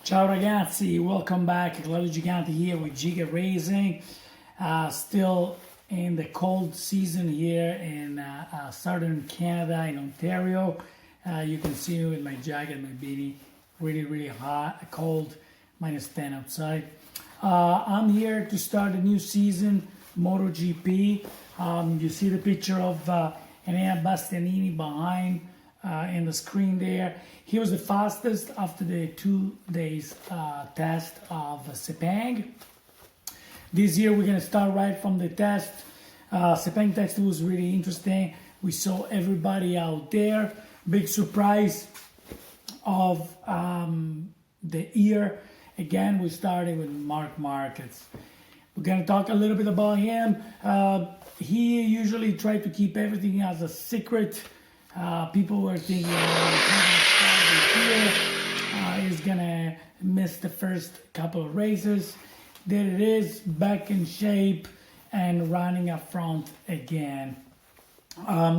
Ciao ragazzi, welcome back. Claudio Gigante here with Giga Racing. Still in the cold season here in southern Canada, in Ontario. You can see me with my jacket, my beanie. Really hot, cold, -10 outside. I'm here to start a new season, MotoGP. You see the picture of Enea Bastianini behind in the screen there. He was the fastest after the 2 days test of Sepang. This year we're going to start right from the test. Sepang test was really interesting. We saw everybody out there. Big surprise of the year. Again, we started with Marc Marquez. We're going to talk a little bit about him. He usually tried to keep everything as a secret. People were thinking he's gonna miss the first couple of races. There it is, back in shape and running up front again.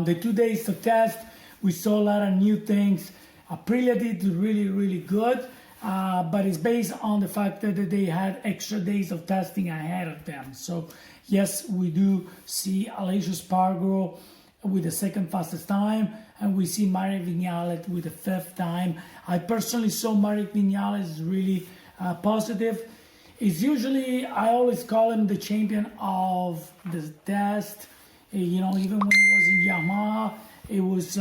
The 2 days of test, we saw a lot of new things. Aprilia did really good, but it's based on the fact that they had extra days of testing ahead of them. So yes, we do see Aleix Espargaro with the second fastest time, and we see Marek Vinales with the 5th time. I personally saw Marek Vinales really positive. It's usually, I always call him the champion of the test. Even when it was in Yamaha, it was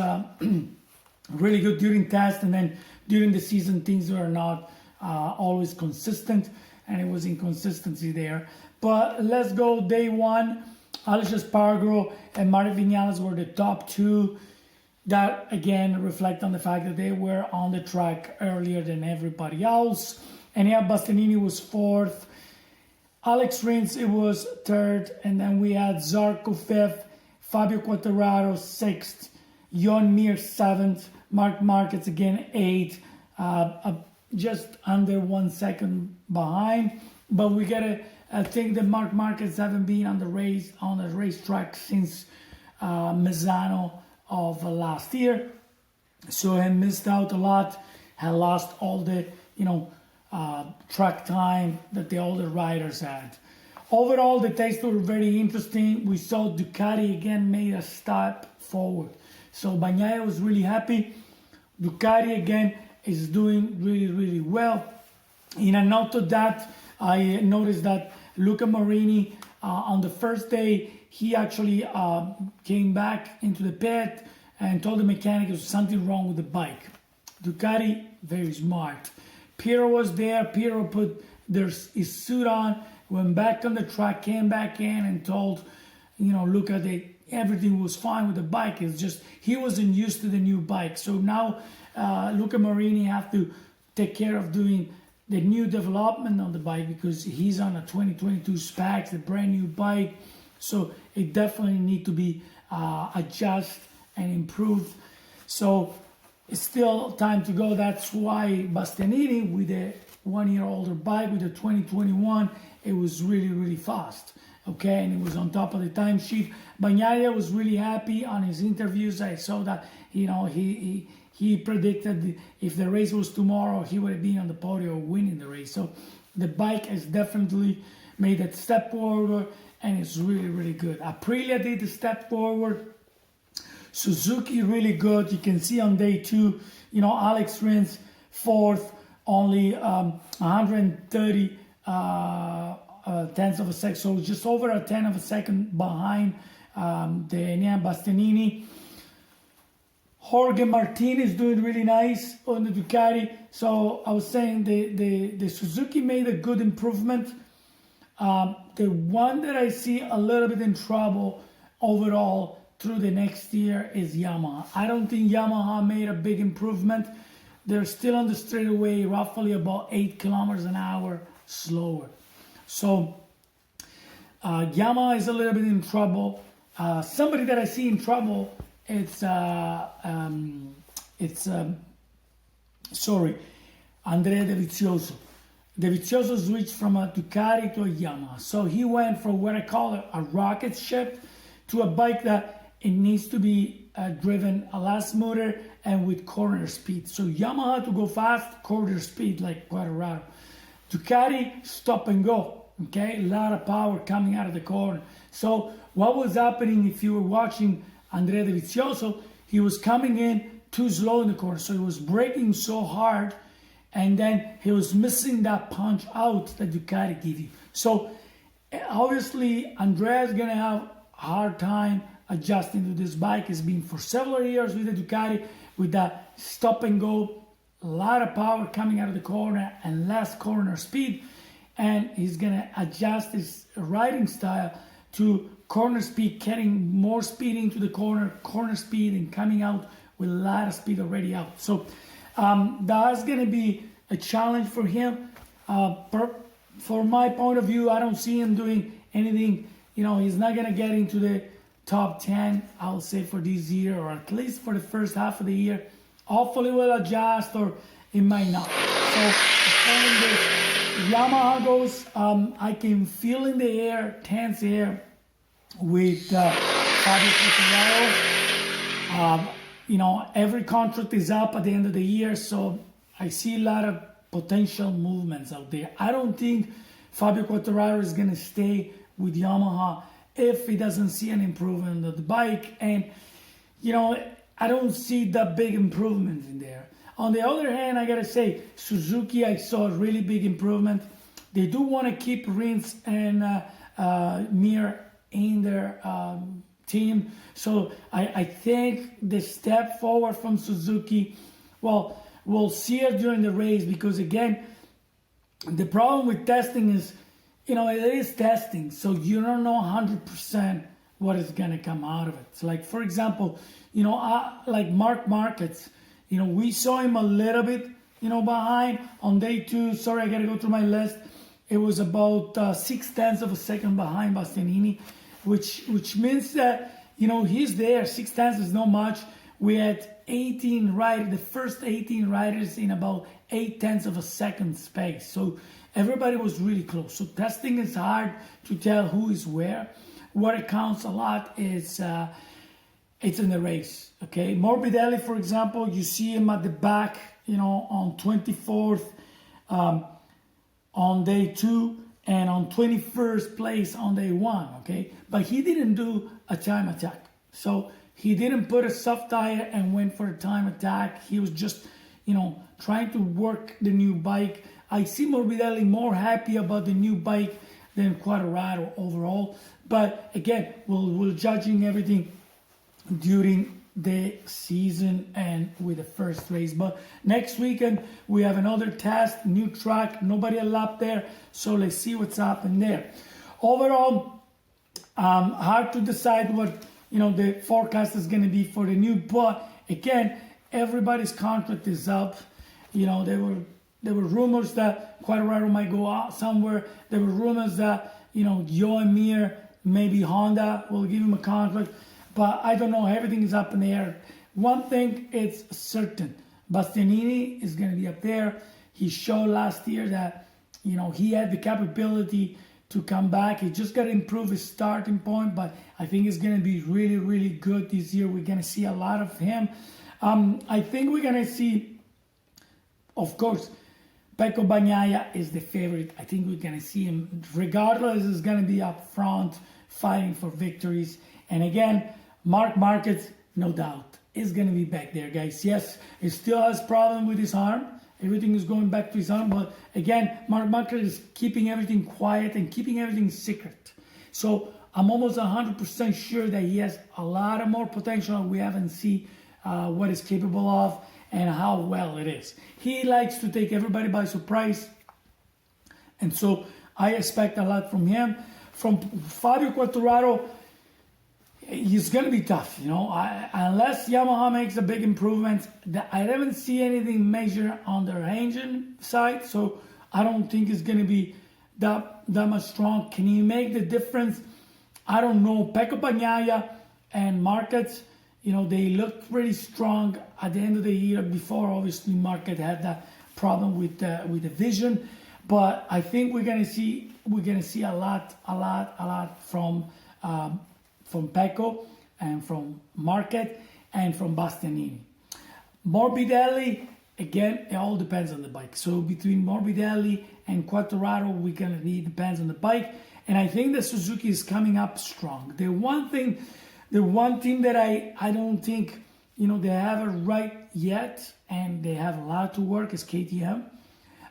really good during test, and then during the season things were not always consistent, and it was inconsistency there. But let's go day one. Aleix Espargaro and Marek Vinales were the top two. That again reflect on the fact that they were on the track earlier than everybody else. Enea Bastianini was 4th. Alex Rins, it was 3rd. And then we had Zarco 5th. Fabio Quartararo 6th. Joan Mir 7th. Marc Marquez again 8th. Just under 1 second behind. But we gotta think that Marc Marquez haven't been on the racetrack since Misano of last year, so he missed out a lot. Had lost all the track time that the older riders had. Overall, the tests were very interesting. We saw Ducati again made a step forward, so Bagnaia was really happy. Ducati again is doing really well. In a note to that, I noticed that Luca Marini on the first day, he actually came back into the pit and told the mechanic there was something wrong with the bike. Ducati, very smart. Piero was there. Piero put his suit on, went back on the track, came back in and told, Luca that everything was fine with the bike. It's just he wasn't used to the new bike. So now Luca Marini have to take care of doing the new development on the bike because he's on a 2022 specs, the brand new bike. So it definitely need to be adjusted and improved. So it's still time to go. That's why Bastianini, with a 1 year older bike, with a 2021, it was really fast. Okay, and it was on top of the timesheet. Bagnaia was really happy on his interviews. I saw that he predicted if the race was tomorrow, he would have been on the podium winning the race. So the bike has definitely made that step forward, and it's really good. Aprilia did the step forward. Suzuki really good. You can see on day 2, Alex Rins 4th, only 130 tenths of a second, so just over a 10 of a second behind the Enea Bastianini. Jorge Martin is doing really nice on the Ducati. So I was saying the Suzuki made a good improvement. The one that I see a little bit in trouble overall through the next year is Yamaha. I don't think Yamaha made a big improvement. They're still on the straightaway, roughly about 8 kilometers an hour slower. So Yamaha is a little bit in trouble. Somebody that I see in trouble, it's Andrea De Vizioso. De Vizioso switched from a Ducati to a Yamaha. So he went from what I call a rocket ship to a bike that it needs to be driven a lot smoother and with corner speed. So Yamaha to go fast, corner speed like Quartararo. Ducati, stop and go. Okay, a lot of power coming out of the corner. So what was happening, if you were watching Andrea Dovizioso, he was coming in too slow in the corner. So he was braking so hard, and then he was missing that punch out that Ducati give you. So obviously, Andrea's gonna have a hard time adjusting to this bike. It's been for several years with the Ducati, with that stop and go, a lot of power coming out of the corner and less corner speed. And he's gonna adjust his riding style to corner speed, getting more speed into the corner speed, and coming out with a lot of speed already out. So that's gonna be a challenge for him. For my point of view, I don't see him doing anything. He's not gonna get into the top 10, I'll say, for this year, or at least for the first half of the year. Hopefully we'll adjust, or it might not. So as far as the Yamaha goes, I can feel in the air, tense air with Fabio Quartararo. Every contract is up at the end of the year, so I see a lot of potential movements out there. I don't think Fabio Quartararo is going to stay with Yamaha if he doesn't see an improvement of the bike. And, I don't see that big improvement in there. On the other hand, I got to say, Suzuki, I saw a really big improvement. They do want to keep Rins and Mir in their team. So I think the step forward from Suzuki, well, we'll see it during the race, because again, the problem with testing is, it is testing, so you don't know 100% what is going to come out of it. So like, for example, like Mark Marquez, we saw him a little bit, behind on day 2. Sorry, I got to go through my list. It was about 0.6 of a second behind Bastianini, which means that, he's there. 0.6 is not much. We had 18 riders, the first 18 riders in about 0.8 of a second space. So everybody was really close. So testing is hard to tell who is where. What it counts a lot is it's in the race. Okay, Morbidelli, for example, you see him at the back, on 24th on day 2, and on 21st place on day 1. Okay, but he didn't do a time attack. So he didn't put a soft tire and went for a time attack. He was just, trying to work the new bike. I see Morbidelli more happy about the new bike than Quartararo overall. But again, we're judging everything during the season and with the first race. But next weekend, we have another test, new track, nobody a lap there. So let's see what's happening there. Overall, hard to decide what the forecast is going to be for the new. But again, everybody's contract is up. There were rumors that Quartararo might go out somewhere. There were rumors that Joan Mir, maybe Honda will give him a contract. But I don't know. Everything is up in the air. One thing is certain: Bastianini is going to be up there. He showed last year that he had the capability to come back. He just got to improve his starting point, but I think it's going to be really, really good this year. We're going to see a lot of him. I think we're going to see, of course, Pecco Bagnaia is the favorite. I think we're going to see him, regardless, is going to be up front fighting for victories. And again, Marc Marquez, no doubt, is going to be back there, guys. Yes, he still has problem with his arm. Everything is going back to his arm. But again, Marc Marquez is keeping everything quiet and keeping everything secret. So I'm almost 100% sure that he has a lot of more potential. We haven't seen what he's capable of and how well it is. He likes to take everybody by surprise. And so I expect a lot from him. From Fabio Quartararo, he's going to be tough, unless Yamaha makes a big improvement. I haven't seen anything major on their engine side, so I don't think it's going to be that much strong. Can he make the difference? I don't know. Pecco Bagnaia and Marquez, they looked pretty strong at the end of the year. Before, obviously, Marquez had that problem with the vision, but I think we're going to see a lot from Pecco, and from Marquez and from Bastianini. Morbidelli, again, it all depends on the bike. So between Morbidelli and Quartararo, we kind of need depends on the bike. And I think that Suzuki is coming up strong. The one team that I don't think, they have it right yet, and they have a lot to work, is KTM.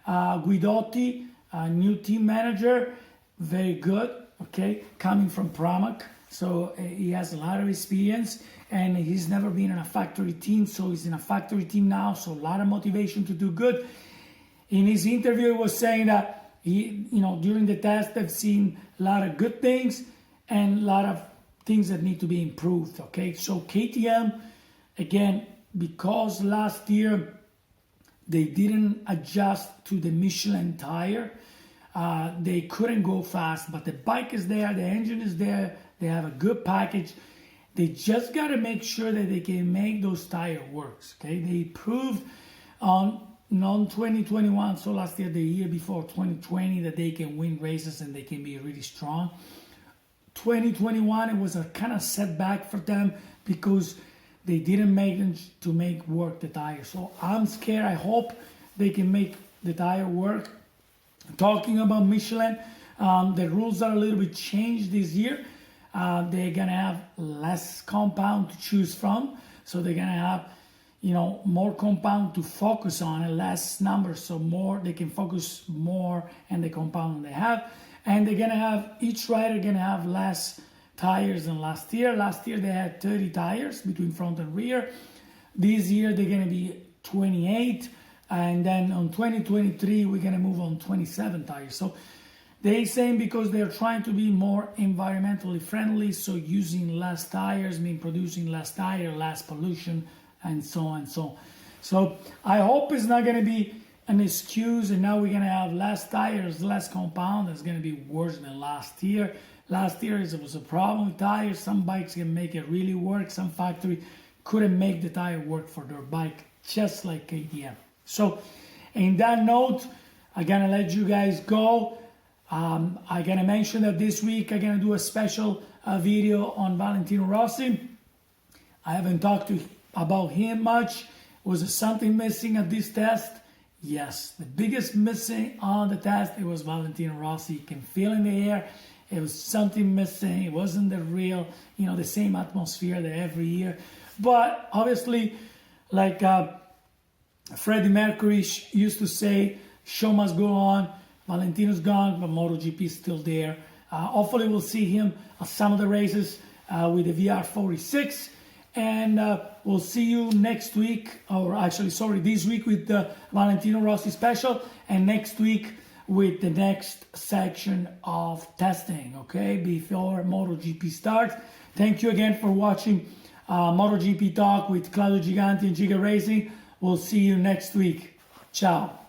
Guidotti, new team manager, very good, okay, coming from Pramac. So he has a lot of experience, and he's never been in a factory team, so he's in a factory team now, so a lot of motivation to do good. In his interview, he was saying that he, during the test, they've seen a lot of good things and a lot of things that need to be improved, okay? So KTM, again, because last year they didn't adjust to the Michelin tire, they couldn't go fast, but the bike is there, the engine is there, they have a good package. They just got to make sure that they can make those tire works, okay? They proved on 2021, so last year, the year before, 2020, that they can win races and they can be really strong. 2021, it was a kind of setback for them because they didn't make work the tire. So I'm scared. I hope they can make the tire work. Talking about Michelin, the rules are a little bit changed this year. They're gonna have less compound to choose from, so they're gonna have more compound to focus on and less numbers, so more they can focus more on the compound they have. And they're gonna have, each rider gonna have less tires than last year. Last year they had 30 tires between front and rear. This year they're gonna be 28, and then on 2023 we're gonna move on 27 tires. So they're saying because they're trying to be more environmentally friendly, so using less tires mean producing less tire, less pollution, and so on and so on. So I hope it's not gonna be an excuse and now we're gonna have less tires, less compound. It's gonna be worse than last year. Last year it was a problem with tires. Some bikes can make it really work. Some factory couldn't make the tire work for their bike, just like KTM. So in that note, I'm gonna let you guys go. I'm gonna mention that this week I'm gonna do a special video on Valentino Rossi. I haven't talked about him much. Was there something missing at this test? Yes, the biggest missing on the test, it was Valentino Rossi. You can feel in the air, it was something missing. It wasn't the real, the same atmosphere that every year. But obviously, like Freddie Mercury used to say, show must go on. Valentino's gone, but MotoGP is still there. Hopefully we'll see him at some of the races with the VR46. And we'll see you next week, or actually, sorry, this week with the Valentino Rossi special, and next week with the next section of testing, okay, before MotoGP starts. Thank you again for watching MotoGP Talk with Claudio Giganti and Giga Racing. We'll see you next week. Ciao.